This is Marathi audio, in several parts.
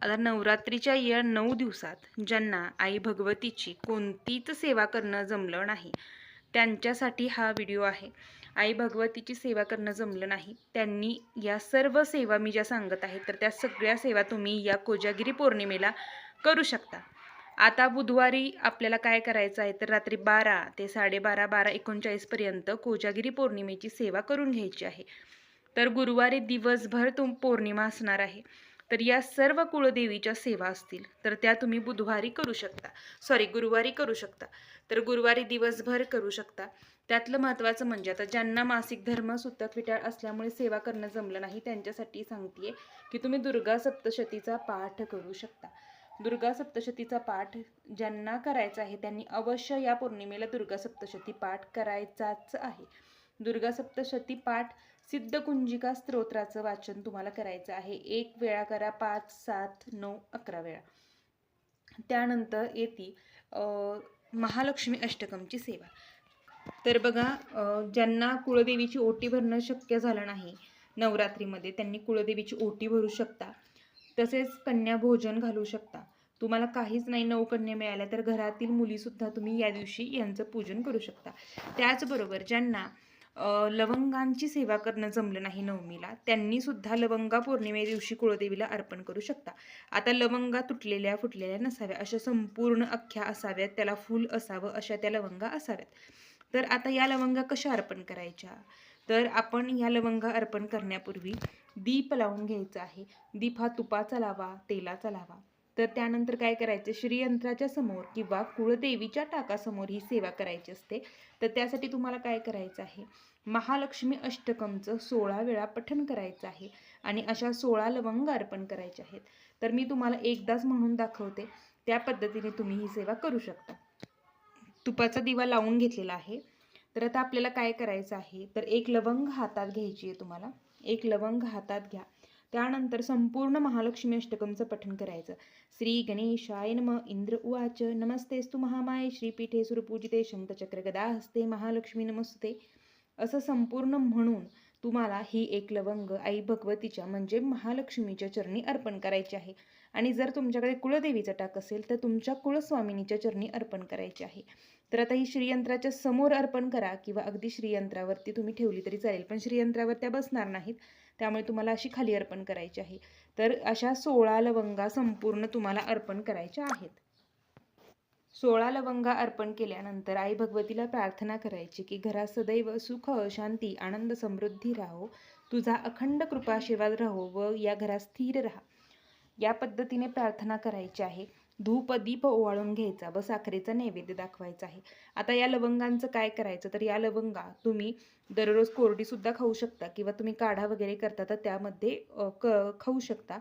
आता नवरात्रीच्या या 9 दिवसात ज्यांना आई भगवतीची कोणतीच सेवा करणं जमलं नाही, त्यांच्यासाठी हा व्हिडिओ आहे. आई भगवतीची सेवा करणं जमलं नाही, त्यांनी या सर्व सेवा मी ज्या सांगत आहे, तर त्या सगळ्या सेवा तुम्ही या कोजागिरी पौर्णिमेला करू शकता. आता बुधवारी आपल्याला काय करायचं आहे, तर रात्री 12 ते 12:30, 12:39 पर्यंत कोजागिरी पौर्णिमेची सेवा करून घ्यायची आहे. तर गुरुवारी दिवसभर पौर्णिमा असणार आहे. तर या सर्व कुळदेवीच्या सेवा असतील तर त्या तुम्ही बुधवारी करू शकता, गुरुवारी करू शकता. तर गुरुवारी दिवसभर करू शकता. त्यातलं महत्त्वाचं म्हणजे आता ज्यांना मासिक धर्म सुतक विटाळ असल्यामुळे सेवा करणं जमलं नाही, त्यांच्यासाठी सांगतेय की तुम्ही दुर्गा सप्तशतीचा पाठ करू शकता. दुर्गा सप्तशतीचा पाठ ज्यांना करायचा आहे त्यांनी अवश्य या पौर्णिमेला दुर्गा सप्तशती पाठ करायचाच आहे. दुर्गा सप्तशती पाठ सिद्धकुंजिका स्तोत्राचं वाचन तुम्हाला करायचं आहे. 1 वेळा करा, 5, 7, 9, 11 वेळा. त्यानंतर येते महालक्ष्मी अष्टकमची सेवा. तर बघा, ज्यांना कुळदेवीची ओटी भरणं शक्य झालं नाही नवरात्रीमध्ये, त्यांनी कुळदेवीची ओटी भरू शकता. तसेच कन्या भोजन घालू शकता. तुम्हाला काहीच नाही, 9 कन्या मिळाल्या तर घरातील मुलीसुद्धा तुम्ही या दिवशी यांचं पूजन करू शकता. त्याचबरोबर ज्यांना लवंगांची सेवा करणं जमलं नाही नवमीला, त्यांनी सुद्धा लवंगा पौर्णिमे दिवशी कुळदेवीला अर्पण करू शकता. आता लवंगा तुटलेल्या फुटलेल्या नसाव्या, अशा संपूर्ण अख्ख्या असाव्यात, त्याला फूल असावं अशा त्या लवंगा असाव्यात. तर आता या लवंगा कशा अर्पण करायच्या, तर आपण या लवंगा अर्पण करण्यापूर्वी दीप लावून घ्यायचा आहे. दीप हा तुपाचा लावा, तेलाचा लावा. तर त्यानंतर काय करायचं, श्रीयंत्राच्या समोर किंवा कुळदेवीच्या टाकासमोर ही सेवा करायची असते. तर त्यासाठी तुम्हाला काय करायचं आहे, महालक्ष्मी अष्टकमचं 16 वेळा पठण करायचं आहे आणि अशा 16 लवंग अर्पण करायचे आहेत. तर मी तुम्हाला एकदाच म्हणून दाखवते, त्या पद्धतीने तुम्ही ही सेवा करू शकता. तुपाचा दिवा लावून घेतलेला आहे. तर आता आपल्याला काय करायचं आहे, तर एक लवंग हातात घ्यायची आहे. तुम्हाला एक लवंग हातात घ्या. त्यानंतर संपूर्ण महालक्ष्मी अष्टकमचं पठण करायचं. श्री गणेशाय नमः. इंद्र उवाच नमस्तेस्तु महामाये श्रीपीठे सुरपूजिते शंखचक्र गदा हस्ते महालक्ष्मी नमस्ते. असं संपूर्ण म्हणून तुम्हाला ही एक लवंग आई भगवतीच्या म्हणजे महालक्ष्मीच्या चरणी अर्पण करायची आहे. आणि जर तुमच्याकडे कुळदेवीचा टाक असेल तर तुमच्या कुळस्वामिनीच्या चरणी अर्पण करायचे आहे. तर आता ही श्रीयंत्राच्या समोर अर्पण करा किंवा अगदी श्रीयंत्रावरती तुम्ही ठेवली तरी चालेल, पण श्रीयंत्रावर त्या बसणार नाहीत, त्यामुळे तुम्हाला अशी खाली अर्पण करायची आहे. तर अशा 16 लवंगा संपूर्ण तुम्हाला अर्पण करायच्या आहेत. 16 लवंगा अर्पण केल्यानंतर आई भगवतीला प्रार्थना करायची की घरात सदैव सुख, शांती, आनंद, समृद्धी राहो, तुझा अखंड कृपाशीर्वाद राहो व या घरात स्थिर राहा. या पद्धतीने प्रार्थना करायची आहे. धूप दीप ओवाळून घ्यायचा व साखरेचा नैवेद्य दाखवायचा आहे. आता या लवंगांचं काय करायचं, तर या लवंगा तुम्ही दररोज कोरडी सुद्धा खाऊ शकता किंवा तुम्ही काढा वगैरे करता तर त्यामध्ये खाऊ शकता.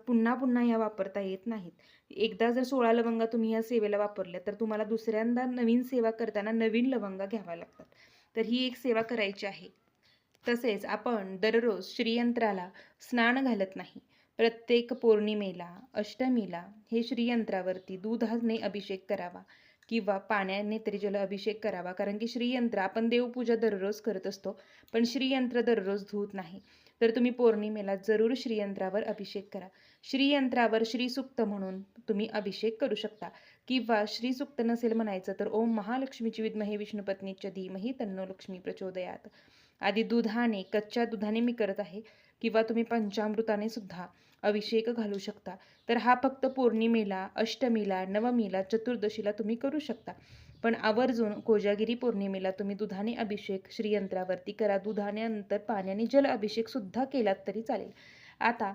पुन्हा पुन्हा ह्या वापरता येत नाहीत. एकदा जर 16 लवंगा तुम्ही या सेवेला वापरल्या तर तुम्हाला दुसऱ्यांदा नवीन सेवा करताना नवीन लवंगा घ्याव्या लागतात. तर ही एक सेवा करायची आहे. तसेच आपण दररोज श्रीयंत्राला स्नान घालत नाही. प्रत्येक पौर्णिमेला, अष्टमीला हे श्रीयंत्रावरती दुधाने अभिषेक करावा किंवा पाण्याने तरी जल अभिषेक करावा. कारण की श्रीयंत्र आपण देवपूजा दररोज करत असतो, पण श्रीयंत्र दररोज धुत नाही. तर तुम्ही पौर्णिमेला जरूर श्रीयंत्रावर अभिषेक करा. श्रीयंत्रावर श्रीसूक्त म्हणून तुम्ही अभिषेक करू शकता किंवा श्रीसूक्त नसेल म्हणायचं तर ओम महालक्ष्मीची विद्महे विष्णुपत्नीच्या धीमहि तन्नो लक्ष्मी प्रचोदयात. आधी दुधाने, कच्च्या दुधाने मी करत आहे किंवा तुम्ही पंचामृताने सुद्धा अभिषेक घालू शकता. तर हा फक्त पौर्णिमेला, अष्टमीला, नवमीला, चतुर्दशीला तुम्ही करू शकता. पण आवर्जून कोजागिरी पौर्णिमेला तुम्ही दुधाने अभिषेक श्रीयंत्रावरती करा. दुधाने पाण्याने जल अभिषेक सुद्धा केलात तरी चालेल. आता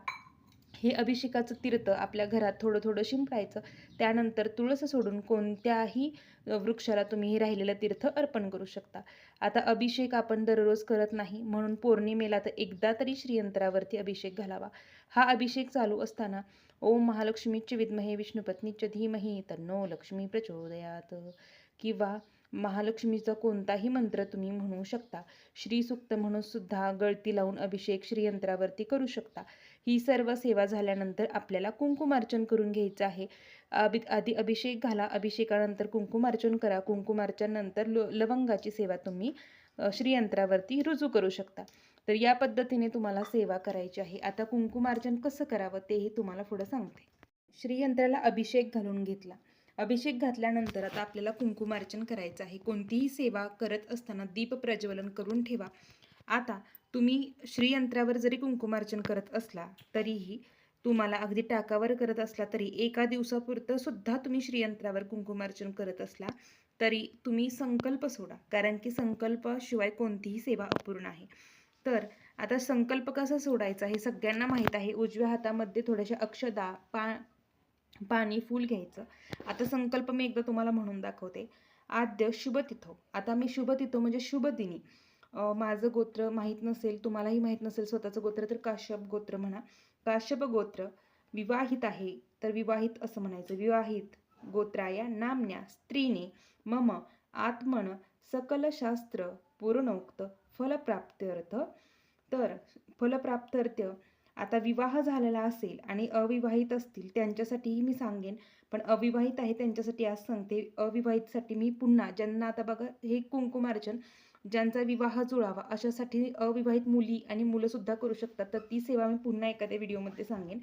हे अभिषेकाचं तीर्थ आपल्या घरात थोडं थोडं शिंपडायचं. त्यानंतर तुळस सोडून कोणत्याही वृक्षाला तुम्ही हे राहिलेलं तीर्थ अर्पण करू शकता. आता अभिषेक आपण दररोज करत नाही, म्हणून पौर्णिमेला तर एकदा तरी श्रीयंत्रावरती अभिषेक घालावा. हा अभिषेक चालू असताना ओम महालक्ष्मीचे विद्महे विष्णुपत्नीच्या धीमहि तन्नो लक्ष्मी प्रचोदयात किंवा महालक्ष्मीचा कोणताही मंत्र तुम्ही म्हणू शकता. श्रीसूक्त म्हणून सुद्धा गळती लावून अभिषेक श्रीयंत्रावरती करू शकता. ही सर्व सेवा झाल्यानंतर आपल्याला कुंकुमार्चन करून घ्यायचं आहे. आधी अभिषेक घाला, अभिषेकानंतर कुंकुमार्चन करा. कुंकुमार्चन नंतर लवंगाची सेवा तुम्ही श्रीयंत्रावरती रुजू करू शकता. तर या पद्धतीने तुम्हाला सेवा करायची आहे. आता कुंकुमार्चन कसं करावं तेही तुम्हाला पुढं सांगते. श्रीयंत्राला अभिषेक घालून घेतला. अभिषेक घातल्यानंतर आता आपल्याला कुंकुमार्चन करायचं आहे. कोणतीही सेवा करत असताना दीप प्रज्वलन करून ठेवा. आता तुम्ही श्रीयंत्रावर जरी कुंकुमार्चन करत असला तरीही तुम्हाला अगदी टाकावर करत असला तरी एका दिवसापुरतं सुद्धा तुम्ही श्रीयंत्रावर कुंकुमार्चन करत असला तरी तुम्ही संकल्प सोडा, कारण की संकल्पाशिवाय कोणतीही सेवा अपूर्ण आहे. तर आता संकल्प कसा सोडायचा हे सगळ्यांना माहीत आहे. उजव्या हातामध्ये थोड्याशा अक्षदा, पाणी, फूल घ्यायचं. आता संकल्प मी एकदा तुम्हाला म्हणून दाखवते. आद्य शुभतिथो. आता मी शुभतिथो म्हणजे शुभ दिनी. माझं गोत्र माहीत नसेल, तुम्हालाही माहीत नसेल स्वतःचं गोत्र, तर काश्यप गोत्र म्हणा. काश्यप गोत्र विवाहित आहे तर विवाहित असं म्हणायचं. विवाहित गोत्राया नाम्न्या स्त्रीने मम आत्मन सकल शास्त्र पूर्णोक्त फलप्राप्त्यर्थ. तर फलप्राप्त्यर्थ आता विवाह झालेला असेल आणि अविवाहित असतील त्यांच्यासाठीही मी सांगेन, पण अविवाहित आहे त्यांच्यासाठी आज सांगते. अविवाहितसाठी मी पुन्हा, ज्यांना आता बघा हे कुंकुमार्चन ज्यांचा विवाह जुळावा अशासाठी अविवाहित मुली आणि मुलं सुद्धा करू शकतात. तर ती सेवा मी पुन्हा एखाद्या व्हिडिओमध्ये सांगेन.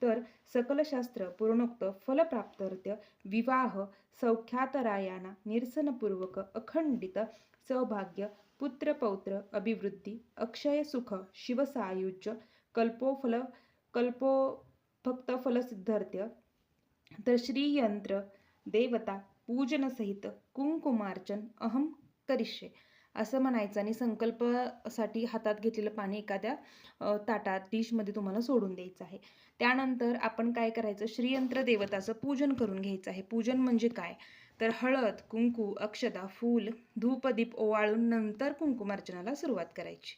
तर सकल शास्त्र पूर्णोक्त फलप्राप्त्यर्थ विवाह सौख्यातरायाना निरसनपूर्वक अखंडित सौभाग्य पुत्रपौत्र अभिवृद्धी अक्षय सुख शिवसायुज्य कल्पो फक्त फलसिद्धार्थ. तर श्रीयंत्र देवता पूजनसहित कुंकुमार्चन अहम करिष्ये असं म्हणायचं आणि संकल्पासाठी हातात घेतलेलं पाणी एखाद्या ताटात डिशमध्ये तुम्हाला सोडून द्यायचं आहे. त्यानंतर आपण काय करायचं, श्रीयंत्र देवताचं पूजन करून घ्यायचं आहे. पूजन म्हणजे काय, तर हळद, कुंकू, अक्षता, फूल, धूप, दीप ओवाळून नंतर कुंकुमार्चनाला सुरुवात करायची.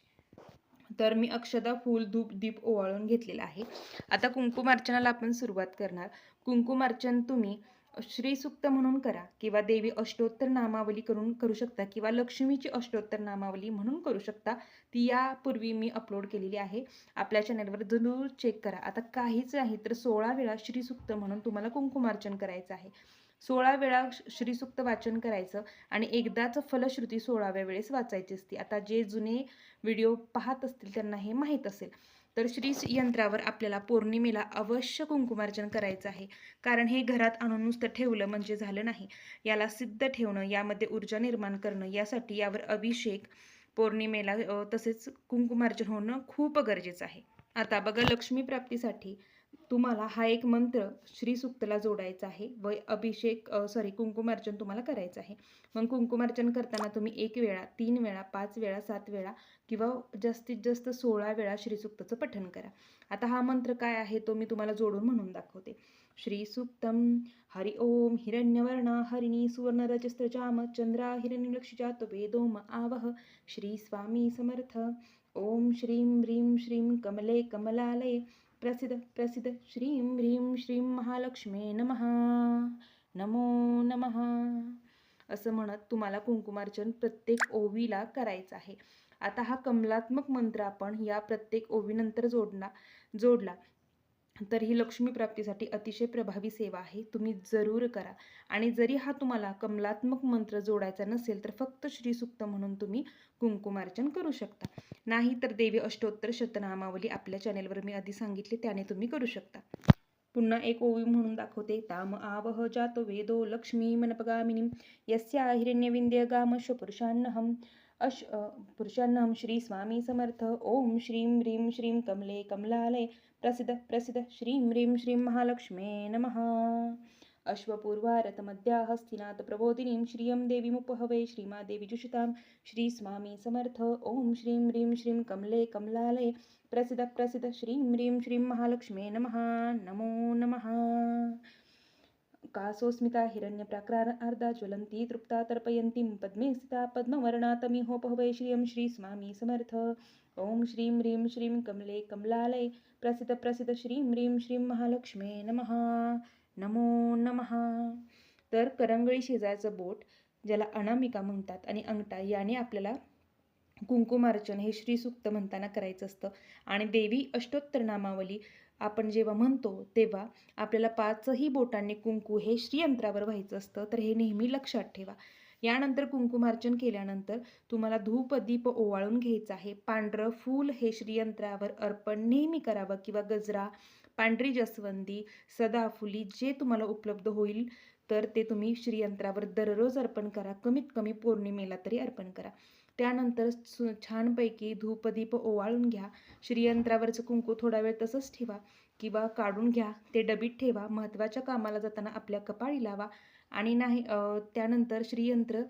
तर मी अक्षता, फूल, धूप, दीप ओवाळून घेतलेला आहे. आता कुंकुमार्चनाला आपण सुरुवात करणार. कुंकुमार्चन तुम्ही श्रीसूक्त म्हणून करा किंवा देवी अष्टोत्तर नामावली करू शकता किंवा लक्ष्मीची अष्टोत्तर नामावली म्हणून करू शकता. ती यापूर्वी मी अपलोड केलेली आहे आपल्या चॅनलवर, जरूर चेक करा. आता काहीच नाही तर 16 वेळा श्रीसूक्त म्हणून तुम्हाला कुंकुमार्चन करायचं आहे. 16 वेळा श्रीसूक्त वाचन करायचं आणि एकदाच फलश्रुती 16व्या वेळेस वाचायची असते. आता जे जुने व्हिडिओ पाहत असतील त्यांना हे माहीत असेल. तर श्रीयंत्रावर आपल्याला पौर्णिमेला अवश्य कुंकुमार्चन करायचं आहे, कारण हे घरात आणून नुसतं ठेवलं म्हणजे झालं नाही. याला सिद्ध ठेवणं, यामध्ये ऊर्जा निर्माण करणं, यासाठी यावर अभिषेक पौर्णिमेला तसेच कुंकुमार्चन होणं खूप गरजेचं आहे. आता बघा, लक्ष्मी प्राप्तीसाठी तुम्हाला हा एक मंत्र श्रीसूक्तला जोडायचा आहे व कुंकुमार्चन तुम्हाला करायचं आहे. मग कुंकुमार्चन करताना तुम्ही 1 वेळा, 3 वेळा, 5 वेळा, 7 वेळा किंवा जास्तीत जास्त 16 वेळा श्रीसूक्ताचं पठण करा. आता हा मंत्र काय आहे तो मी तुम्हाला जोडून म्हणून दाखवते. श्रीसूक्तम हरि ओम हिरण्यवर्णा हरिणी सुवर्णरजस्रजाम चंद्रा हिरण्यलक्षिजात वेदोम आवह श्री स्वामी समर्थ. ओम श्रीं ह्रीं श्रीं कमले कमलालये प्रसिद्ध प्रसिद्ध श्रीं ह्रीं श्रीं महालक्ष्मी नमः. नमो नमः असं म्हणत तुम्हाला कुंकुमार्चन प्रत्येक ओवीला करायचं आहे. आता हा कमलात्मक मंत्र आपण या प्रत्येक ओवीनंतर जोडला तर ही लक्ष्मी प्राप्तीसाठी अतिशय प्रभावी सेवा आहे. तुम्ही जरूर करा. आणि जरी हा तुम्हाला कमलात्मक मंत्र जोडायचा नसेल तर फक्त श्रीसूक्त म्हणून तुम्ही कुंकुमार्चन करू शकता. नाही तर देवी अष्टोत्तर शतनामावली आपल्या चॅनेलवर मी आधी सांगितले त्याने तुम्ही करू शकता. पुन्हा एक ओवी म्हणून दाखवते. ताम आवह जातो वेदो लक्ष्मी मनपगामिनीं यस्या हिरण्यविंद्य गामश पुरुषान्नहं श्री स्वामी समर्थ. ओम श्रीं ह्रीं श्रीं कमले कमलालये प्रसिद्ध प्रसिद्ध श्रीं ह्रीं श्रीं महालक्ष्मी नमः. अश्वपूर्वारतमध्या हस्तिनाथ प्रबोधिनीं श्रियं देवीमुपहवे श्रीमादेवी जुषितां श्री स्वामी समर्थ. ओम श्रीं ह्रीं श्रीं कमले कमलालये प्रसिद्ध प्रसिद्ध श्रीं ह्रीं श्रीं महालक्ष्मी नमः. नमो नमः. कासोस्मिता हिरण्यप्राकार अर्धा ज्वलंती तृप्ता तर्पयन्तीं पद्मे स्थिता पद्मवर्णा तमिहोपहवे श्रियं श्री स्वामी समर्थ. ओम श्रीं ह्रीं श्रीं कमले कमलालये प्रसिद्ध प्रसिद्ध श्रीं ह्रीं श्रीं महालक्ष्मी नमः. नमो नमः. तर करंगळी शेजारचं बोट, ज्याला अनामिका म्हणतात, आणि अंगठा याने आपल्याला कुंकुमार्चन हे श्रीसूक्त म्हणताना करायचं असतं. आणि देवी अष्टोत्तर नामावली आपण जेव्हा म्हणतो तेव्हा आपल्याला 5ही बोटांनी कुंकू हे श्रीयंत्रावर व्हायचं असतं. तर हे नेहमी लक्षात ठेवा. यानंतर कुंकुमार्चन केल्यानंतर तुम्हाला धूप दीप ओवाळून घ्यायचं आहे. पांढरं फूल हे श्रीयंत्रावर अर्पण नेहमी करावं किंवा गजरा, पांढरी जास्वंदी, सदाफुली जे तुम्हाला उपलब्ध होईल तर ते तुम्ही श्रीयंत्रावर दररोज अर्पण करा. कमीत कमी पौर्णिमेला तरी अर्पण करा. त्यानंतर छानपैकी धूपदीप ओवाळून घ्या. श्रीयंत्रावरचं कुंकू थोडा वेळ तसंच ठेवा किंवा काढून घ्या. ते डबीत ठेवा. महत्त्वाच्या कामाला जाताना आपल्या कपाळी लावा आणि नाही त्यानंतर श्रीयंत्र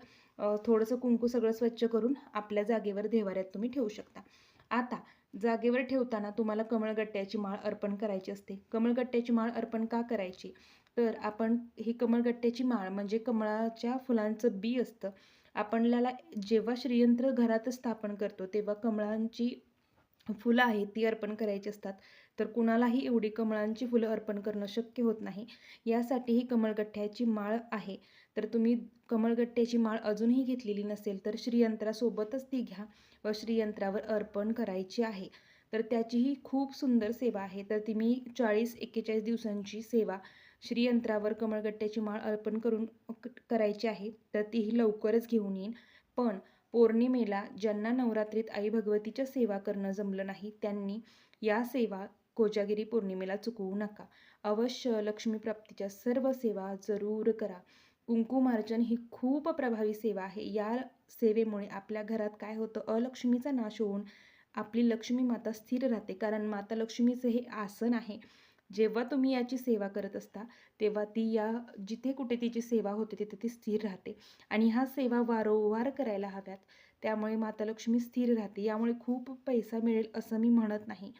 थोडंसं कुंकू सगळं स्वच्छ करून आपल्या जागेवर देव्हाऱ्यात तुम्ही ठेवू शकता. आता जागेवर ठेवताना तुम्हाला कमळगट्ट्याची माळ अर्पण करायची असते. कमळगट्ट्याची माळ अर्पण का करायची? तर आपण ही कमळगट्ट्याची माळ म्हणजे कमळाच्या फुलांचं बी असतं. आपल्याला जेव्हा श्रीयंत्र घरात स्थापन करतो तेव्हा कमळांची फुलं आहेत ती अर्पण करायची असतात. तर कुणालाही एवढी कमळांची फुलं अर्पण करणं शक्य होत नाही. यासाठी ही कमळगठ्ठ्याची माळ आहे. तर तुम्ही कमळगट्ट्याची माळ अजूनही घेतलेली नसेल तर श्रीयंत्रासोबतच ती घ्या व श्रीयंत्रावर अर्पण करायची आहे. तर त्याचीही खूप सुंदर सेवा आहे. तर ती मी 40-41 दिवसांची सेवा श्रीयंत्रावर कमळगट्ट्याची माळ अर्पण करून करायची आहे. तर तीही लवकरच घेऊन येईन. पण पौर्णिमेला ज्यांना नवरात्रीत आई भगवतीच्या सेवा करणं जमलं नाही त्यांनी या सेवा कोजागिरी पौर्णिमेला चुकवू नका. अवश्य लक्ष्मीप्राप्तीच्या सर्व सेवा जरूर करा. कुंकुमार्चन ही खूप प्रभावी सेवा आहे. या सेवेमुळे आपल्या घरात काय होतं, अलक्ष्मीचा नाश होऊन आपली लक्ष्मी माता स्थिर राहते. कारण माता लक्ष्मीचं हे आसन आहे. जेव्हा तुम्ही याची सेवा करत असता तेव्हा ती या जिथे कुठे तिची सेवा होते तिथे ती स्थिर राहते आणि ह्या सेवा वारंवार करायला हव्यात. त्यामुळे माता लक्ष्मी स्थिर राहते. यामुळे खूप पैसा मिळेल असं मी म्हणत नाही,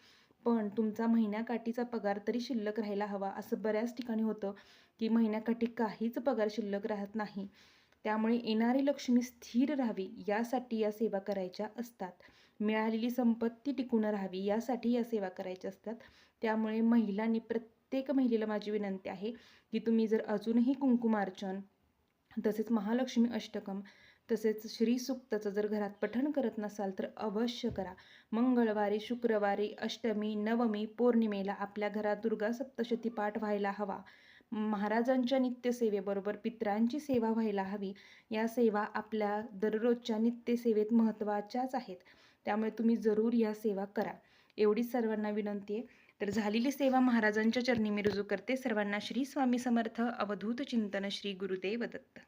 पण तुमचा महिन्याकाठीचा पगार तरी शिल्लक राहायला हवा. असं बऱ्याच ठिकाणी होतं की महिन्याकाठी काहीच पगार शिल्लक राहत नाही. त्यामुळे येणारी लक्ष्मी स्थिर राहावी यासाठी या सेवा करायच्या असतात. मिळालेली संपत्ती टिकून राहावी यासाठी या सेवा करायच्या असतात. त्यामुळे महिलांनी प्रत्येक महिलेला माझी विनंती आहे की तुम्ही जर अजूनही कुंकुमार्चन तसेच महालक्ष्मी अष्टकम तसेच श्रीसूक्ताचं जर घरात पठण करत नसाल तर अवश्य करा. मंगळवारी, शुक्रवारी, अष्टमी, नवमी, पौर्णिमेला आपल्या घरात दुर्गा सप्तशती पाठ व्हायला हवा. महाराजांच्या नित्यसेवेबरोबर पितरांची सेवा व्हायला हवी. या सेवा आपल्या दररोजच्या नित्यसेवेत महत्त्वाच्याच आहेत. त्यामुळे तुम्ही जरूर या सेवा करा. एवढीच सर्वांना विनंती आहे. तर झालेली सेवा महाराजांच्या चरणी मी रुजू करते. सर्वांना श्री स्वामी समर्थ. अवधूत चिंतन. श्री गुरुदेव दत्त.